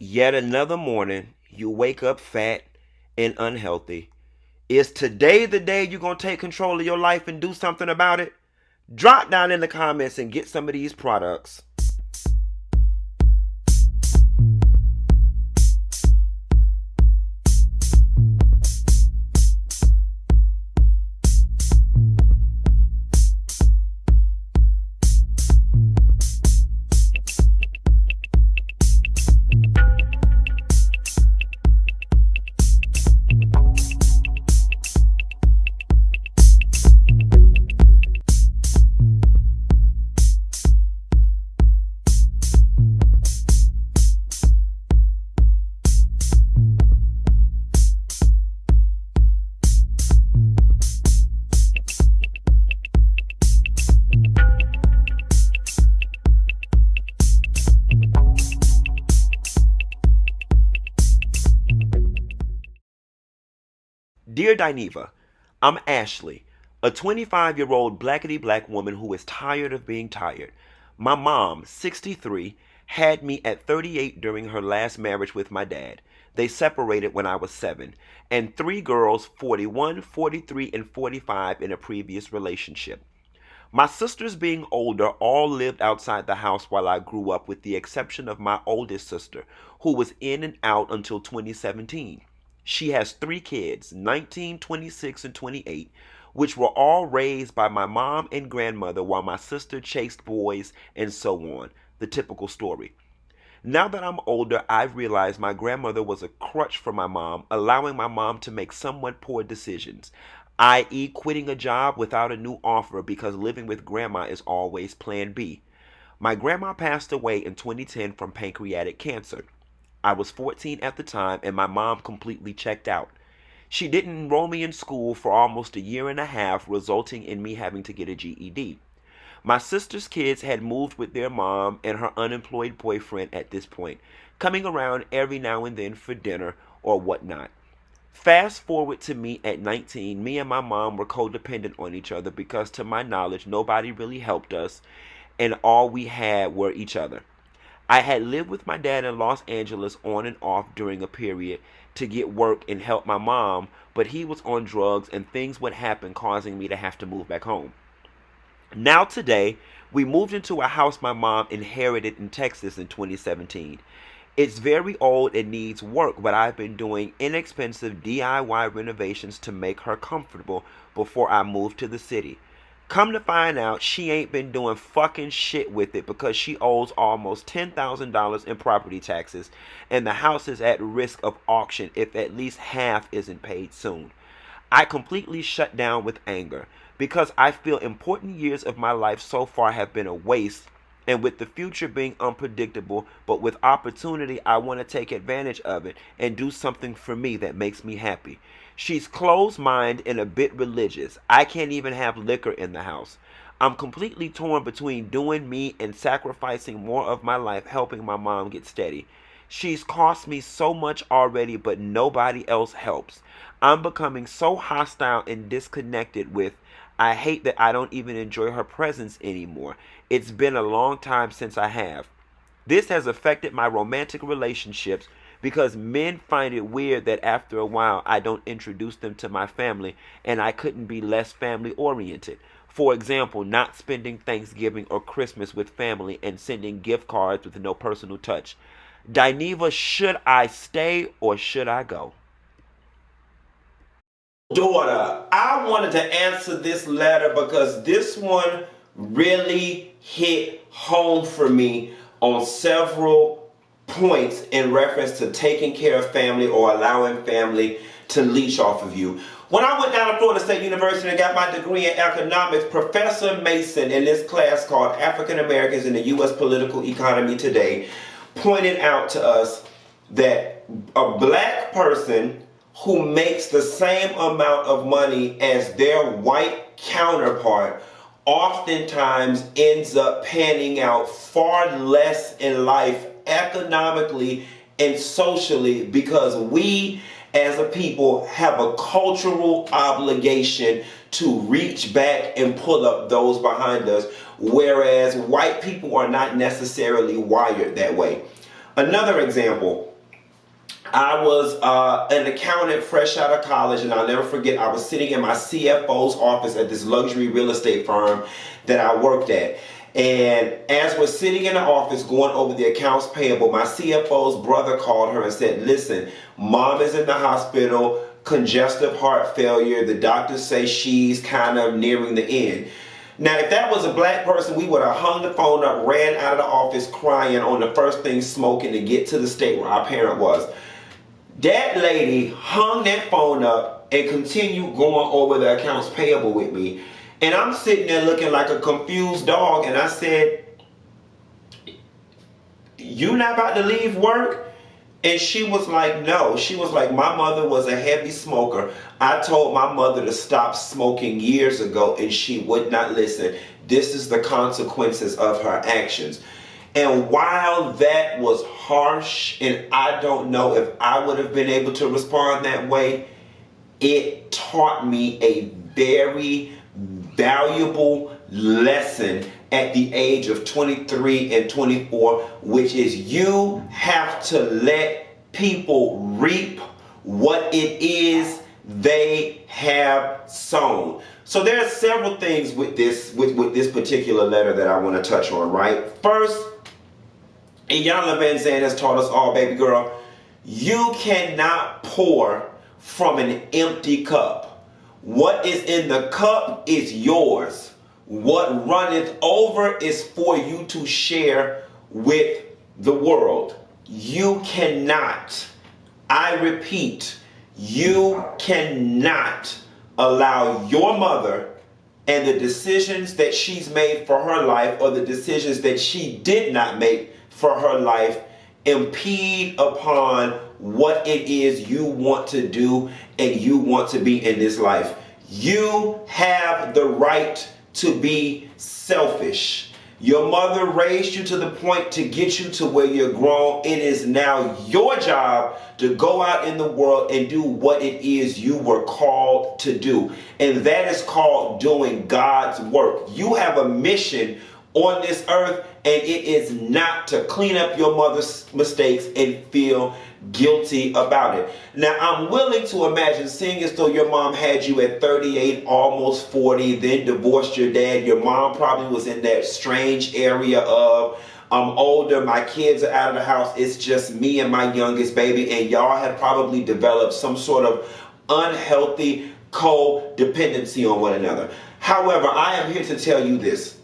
Yet another morning, you wake up fat and unhealthy. Is today the day you're going to take control of your life and do something about it? Drop down in the comments and get some of these products. Dear Dineva, I'm Ashley, a 25-year-old blackity black woman who is tired of being tired. My mom, 63, had me at 38 during her last marriage with my dad. They separated when I was 7, and 3 girls, 41, 43, and 45 in a previous relationship. My sisters, being older, all lived outside the house while I grew up, with the exception of my oldest sister, who was in and out until 2017. She has 3 kids, 19, 26, and 28, which were all raised by my mom and grandmother while my sister chased boys and so on. The typical story. Now that I'm older, I've realized my grandmother was a crutch for my mom, allowing my mom to make somewhat poor decisions, i.e., quitting a job without a new offer because living with grandma is always plan B. My grandma passed away in 2010 from pancreatic cancer. I was 14 at the time and my mom completely checked out. She didn't enroll me in school for almost a year and a half, resulting in me having to get a GED. My sister's kids had moved with their mom and her unemployed boyfriend at this point, coming around every now and then for dinner or whatnot. Fast forward to me at 19, me and my mom were codependent on each other because, to my knowledge, nobody really helped us and all we had were each other. I had lived with my dad in Los Angeles on and off during a period to get work and help my mom, but he was on drugs and things would happen causing me to have to move back home. Now today, we moved into a house my mom inherited in Texas in 2017. It's very old and needs work, but I've been doing inexpensive DIY renovations to make her comfortable before I moved to the city. Come to find out, she ain't been doing fucking shit with it because she owes almost $10,000 in property taxes, and the house is at risk of auction if at least half isn't paid soon. I completely shut down with anger because I feel important years of my life so far have been a waste, and with the future being unpredictable, but with opportunity, I want to take advantage of it and do something for me that makes me happy. She's closed-minded and a bit religious. I can't even have liquor in the house. I'm completely torn between doing me and sacrificing more of my life helping my mom get steady. She's cost me so much already, but nobody else helps. I'm becoming so hostile and disconnected with. I hate that I don't even enjoy her presence anymore. It's been a long time since I have. This has affected my romantic relationships because men find it weird that after a while I don't introduce them to my family, and I couldn't be less family oriented. For example, not spending Thanksgiving or Christmas with family and sending gift cards with no personal touch. Dineva, should I stay or should I go? Daughter, I wanted to answer this letter because this one really hit home for me on several points in reference to taking care of family or allowing family to leech off of you. When I went down to Florida State University and got my degree in economics, Professor Mason in this class called African Americans in the U.S. Political Economy Today pointed out to us that a black person who makes the same amount of money as their white counterpart oftentimes ends up panning out far less in life economically and socially because we as a people have a cultural obligation to reach back and pull up those behind us, whereas white people are not necessarily wired that way. Another example, I was an accountant fresh out of college, and I'll never forget, I was sitting in my CFO's office at this luxury real estate firm that I worked at. And as we're sitting in the office going over the accounts payable, my CFO's brother called her and said, listen, mom is in the hospital, congestive heart failure. The doctors say she's kind of nearing the end. Now, if that was a black person, we would have hung the phone up, ran out of the office crying on the first thing smoking to get to the state where our parent was. That lady hung that phone up and continued going over the accounts payable with me. And I'm sitting there looking like a confused dog, and I said, you not about to leave work? And she was like, no. She was like, my mother was a heavy smoker. I told my mother to stop smoking years ago, and she would not listen. This is the consequences of her actions. And while that was harsh, and I don't know if I would have been able to respond that way, it taught me a very valuable lesson at the age of 23 and 24, which is you have to let people reap what it is they have sown. So there are several things with this particular letter that I want to touch on, right? First, Iyanla Vanzant has taught us all, baby girl, you cannot pour from an empty cup. What is in the cup is yours. What runneth over is for you to share with the world. You cannot, I repeat, you cannot allow your mother and the decisions that she's made for her life, or the decisions that she did not make for her life, impede upon what it is you want to do and you want to be in this life. You have the right to be selfish. Your mother raised you to the point to get you to where you're grown. It is now your job to go out in the world and do what it is you were called to do. And that is called doing God's work. You have a mission on this earth, and it is not to clean up your mother's mistakes and feel guilty about it. Now, I'm willing to imagine, seeing as though your mom had you at 38, almost 40, then divorced your dad. Your mom probably was in that strange area of, I'm older, my kids are out of the house, it's just me and my youngest baby, and y'all have probably developed some sort of unhealthy codependency on one another. However, I am here to tell you this.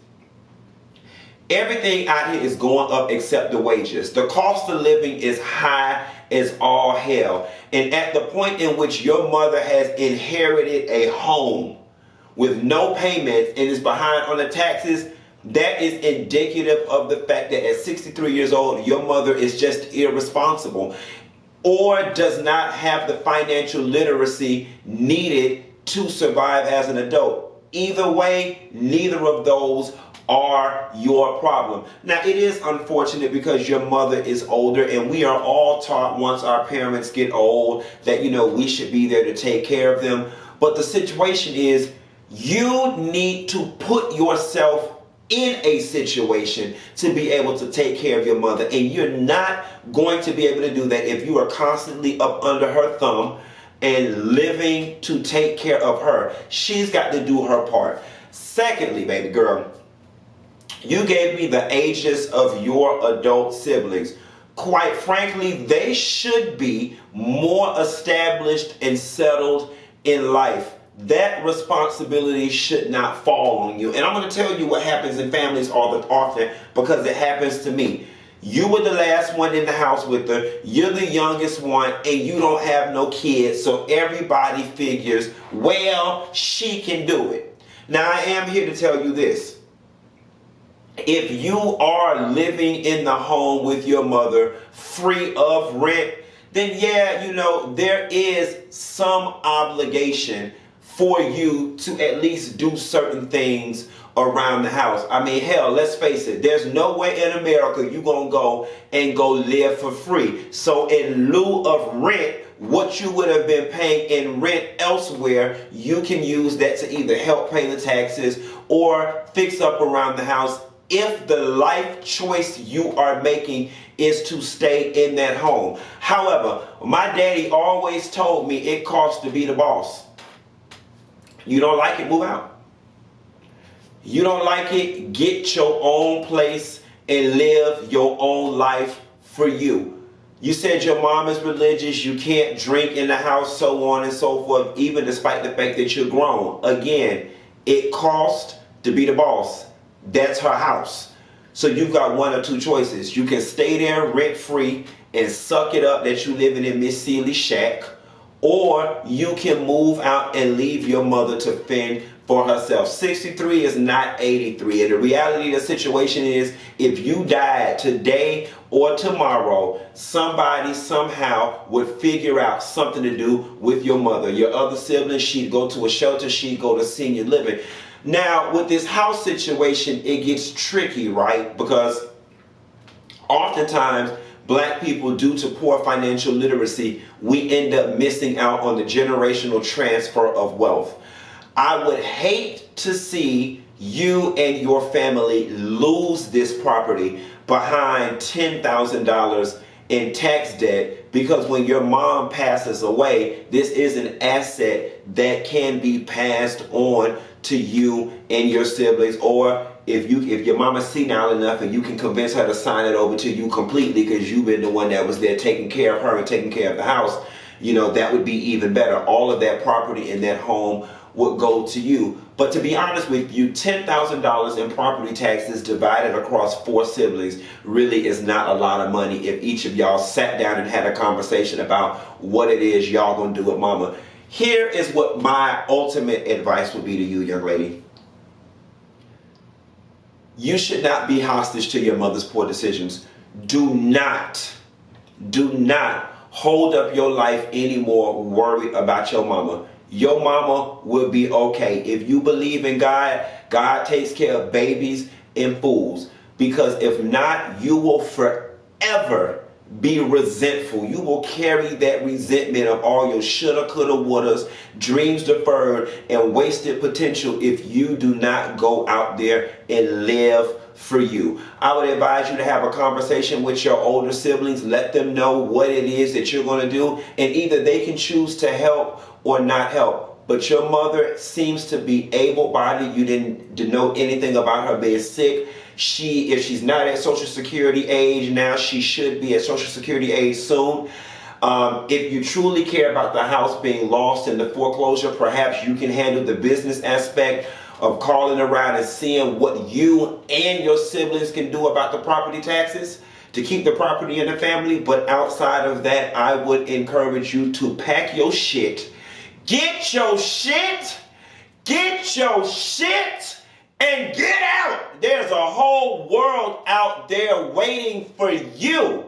Everything out here is going up except the wages. The cost of living is high as all hell. And at the point in which your mother has inherited a home with no payments and is behind on the taxes, that is indicative of the fact that at 63 years old, your mother is just irresponsible or does not have the financial literacy needed to survive as an adult. Either way, neither of those are your problem. Now, it is unfortunate because your mother is older, and we are all taught once our parents get old that, we should be there to take care of them. But the situation is, you need to put yourself in a situation to be able to take care of your mother. And you're not going to be able to do that if you are constantly up under her thumb and living to take care of her. She's got to do her part. Secondly, baby girl, you gave me the ages of your adult siblings. Quite frankly, they should be more established and settled in life. That responsibility should not fall on you. And I'm going to tell you what happens in families often, because it happens to me. You were the last one in the house with her. You're the youngest one, and you don't have no kids. So everybody figures, well, she can do it. Now, I am here to tell you this. If you are living in the home with your mother free of rent, then yeah, there is some obligation for you to at least do certain things around the house. I mean, hell, let's face it. There's no way in America you're going to go live for free. So in lieu of rent, what you would have been paying in rent elsewhere, you can use that to either help pay the taxes or fix up around the house if the life choice you are making is to stay in that home. However, my daddy always told me it costs to be the boss. You don't like it, move out. You don't like it, get your own place and live your own life for you. You said your mom is religious, you can't drink in the house, so on and so forth, even despite the fact that you're grown. Again, it costs to be the boss. That's her house. So you've got one or two choices. You can stay there rent free and suck it up that you living in Miss Seeley's shack, or you can move out and leave your mother to fend for herself. 63 is not 83. And the reality of the situation is, if you died today or tomorrow, somebody somehow would figure out something to do with your mother. Your other sibling, she'd go to a shelter, she'd go to senior living. Now, with this house situation, it gets tricky, right? Because oftentimes, black people, due to poor financial literacy, we end up missing out on the generational transfer of wealth. I would hate to see you and your family lose this property behind $10,000 in tax debt, because when your mom passes away, this is an asset that can be passed on to you and your siblings, or if your mama's senile enough and you can convince her to sign it over to you completely because you've been the one that was there taking care of her and taking care of the house, you know, that would be even better. All of that property in that home would go to you. But to be honest with you, $10,000 in property taxes divided across 4 siblings really is not a lot of money if each of y'all sat down and had a conversation about what it is y'all gonna do with mama. Here is what my ultimate advice would be to you, young lady. You should not be hostage to your mother's poor decisions. Do not hold up your life anymore worried about your mama. Your mama will be okay. If you believe in God, God takes care of babies and fools. Because if not, you will forever be resentful. You will carry that resentment of all your shoulda, coulda, wouldas, dreams deferred, and wasted potential if you do not go out there and live for you. I would advise you to have a conversation with your older siblings. Let them know what it is that you're going to do, and either they can choose to help or not help. But your mother seems to be able-bodied. You didn't know anything about her being sick. If she's not at Social Security age now, she should be at Social Security age soon. If you truly care about the house being lost in the foreclosure, perhaps you can handle the business aspect of calling around and seeing what you and your siblings can do about the property taxes to keep the property in the family. But outside of that, I would encourage you to pack your shit, get your shit, and get out. There's a whole world out there waiting for you.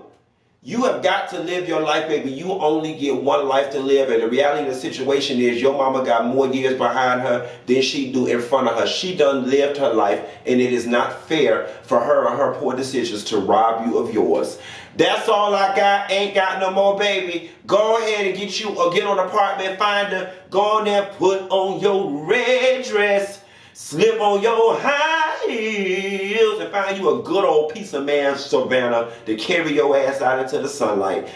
You have got to live your life, baby. You only get one life to live. And the reality of the situation is your mama got more years behind her than she do in front of her. She done lived her life, and it is not fair for her or her poor decisions to rob you of yours. That's all I got. Ain't got no more, baby. Go ahead and get on Apartment Finder. Go on there, put on your red dress, slip on your high heels, and find you a good old piece of man Savannah to carry your ass out into the sunlight,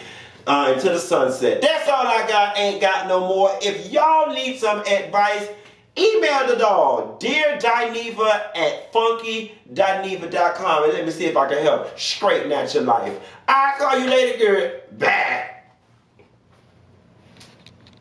into the sunset. That's all I got. Ain't got no more. If y'all need some advice, email the dog, Dear Dineva at funkydineva.com, and let me see if I can help straighten out your life. I'll call you later, girl. Bye.